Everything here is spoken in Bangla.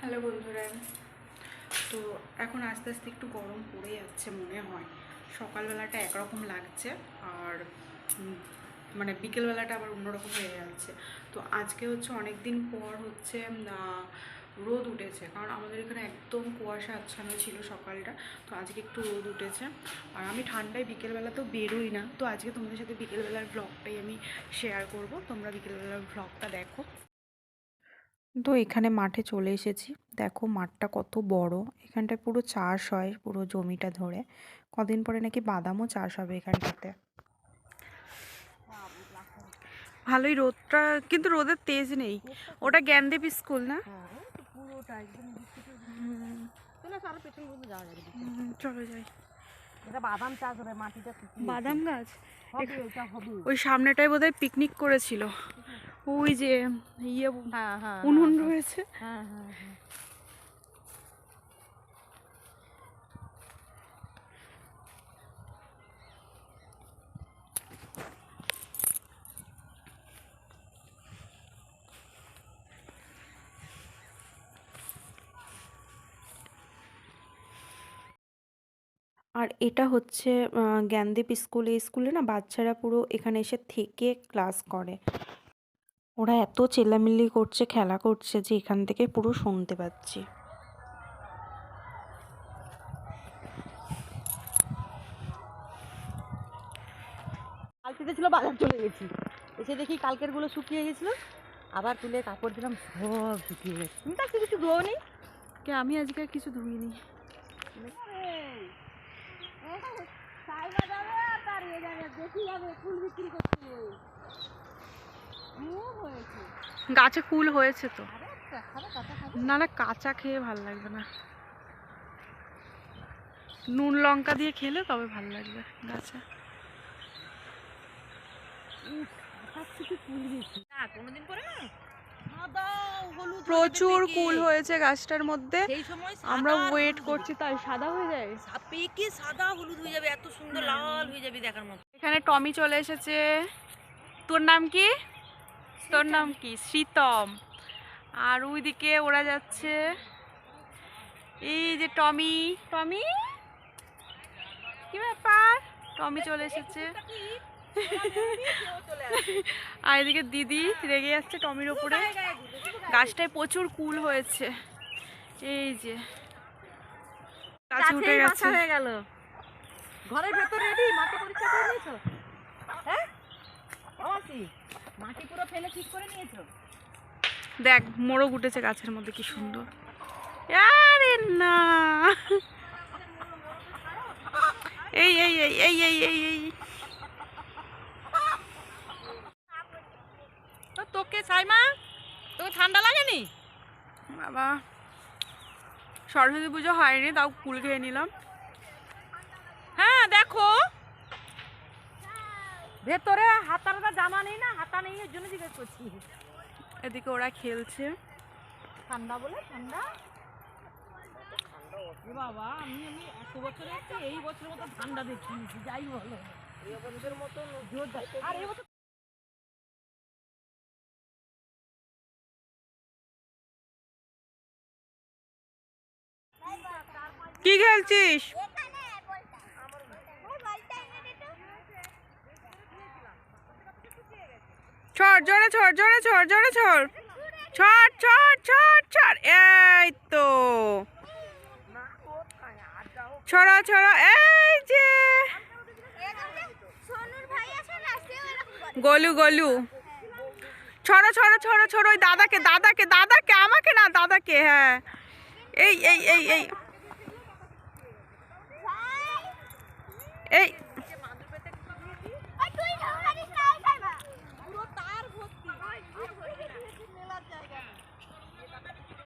হ্যালো বন্ধুরা, তো এখন আস্তে আস্তে একটু গরম পড়ে যাচ্ছে মনে হয়। সকালবেলাটা একরকম লাগছে আর মানে বিকেলবেলাটা আবার অন্যরকম হয়ে যাচ্ছে। তো আজকে হচ্ছে অনেক দিন পর হচ্ছে রোদ উঠেছে, কারণ আমাদের এখানে একদম কুয়াশা আচ্ছন্ন ছিল সকালটা। তো আজকে একটু রোদ উঠেছে আর আমি ঠান্ডায় বিকেলবেলা তো বেরোই না। তো আজকে তোমাদের সাথে বিকেলবেলার ব্লগটাই আমি শেয়ার করব, তোমরা বিকেলবেলার ব্লগটা দেখো। তো এখানে মাঠে চলে এসেছি। দেখো মাঠটা কত বড়, এখানটায় পুরো চাষ হয় পুরো জমিটা ধরে। কদিন পরে নাকি বাদামও চাষ হবে এখানটাতে। ভালোই রোদটা, কিন্তু রোদের তেজ নেই। ওটা জ্ঞানদেবী স্কুল না? চলো যাই। বাদাম চাষ হবে, মাটিটা বাদাম গাছ হবে। ওই সামনেটায় বোধহয় পিকনিক করেছিল। ওই যে ইয়ে হ্যাঁ উনুন রয়েছে। হ্যাঁ। আর এটা হচ্ছে জ্ঞানদীপ স্কুল। এই স্কুলে না বাচ্চারা পুরো এখানে এসে থেকে ক্লাস করে। ওরা এত চেল্লামিল্লি করছে, খেলা করছে যে এখান থেকে পুরো শুনতে পাচ্ছি। কালকেতে ছিল, বাজার চলে গেছি, এসে দেখি কালকের গুলো শুকিয়ে গেছিল, আবার তুলে কাপড় দিলাম, সব শুকিয়ে গেছে। তুমি তো কিছু ধোনি? কে? আমি আজকে আর কিছু ধুইনি। গাছে ফুল হয়েছে তো। না না, কাঁচা খেয়ে ভাল লাগবে না, নুন লঙ্কা দিয়ে খেলে তবে ভাল লাগবে গাছে। প্রচুর কুল হয়েছে গাছটার মধ্যে। আমরা ওয়েট করছি, তাই সাদা হয়ে যায়, পেকে সাদা হলুদ হয়ে যাবে, এত সুন্দর লাল হয়ে যাবে দেখার মতো। এখানে টমি চলে এসেছে। তোর নাম কি? তোর নাম কি? শীতম। আর ওইদিকে ওরা যাচ্ছে, এই যে টমি। টমি কি ব্যাপার? টমি চলে এসেছে। আর এদিকে দিদি রেগে যাচ্ছে টমির ওপরে। গাছটায় প্রচুর কুল হয়েছে, এই যে গাছে উঠে গেছে। হয়ে গেল। ঘরের ভেতর রেডি, মাটি পরিষ্কার করে নিয়েছো? হ্যাঁ, মাটি পুরো ফেলে ঠিক করে নিয়েছো? দেখ মোরগ উঠেছে গাছের মধ্যে, কি সুন্দর। আরে না, এই এই এই এই এই এই এই তোকে সাইমা, তোকে ঠান্ডা লাগেনি? বাবা, সরস্বতী পুজো হয়নি তাও কুল খেয়ে নিলাম। হ্যাঁ দেখো, ভেতরে হাতাটা জামা নেই না, হাতা নেই, এর জন্য জিজ্ঞেস করছি। এদিকে ওরা খেলছে। ঠান্ডা বলে ঠান্ডা। বাবা, আমি 100 বছর আছি, এই বছরের মতো ঠান্ডা দেখিনি, যাই বলো। এই বছরের মতো জোরদার। আর এই বছর কি খেলছিস? ছড় জোরে ছড়, জোরে ছড়, জোরে ছড়, ছড় ছড় ছড় ছড়, এই তো ছড়া ছড়া, এই যে গলু গলু। ছড়ো ছড়ো ছড়ো ছড়ো, ওই দাদাকে দাদাকে দাদাকে, আমাকে না দাদাকে। হ্যাঁ, এই এই এই এই এই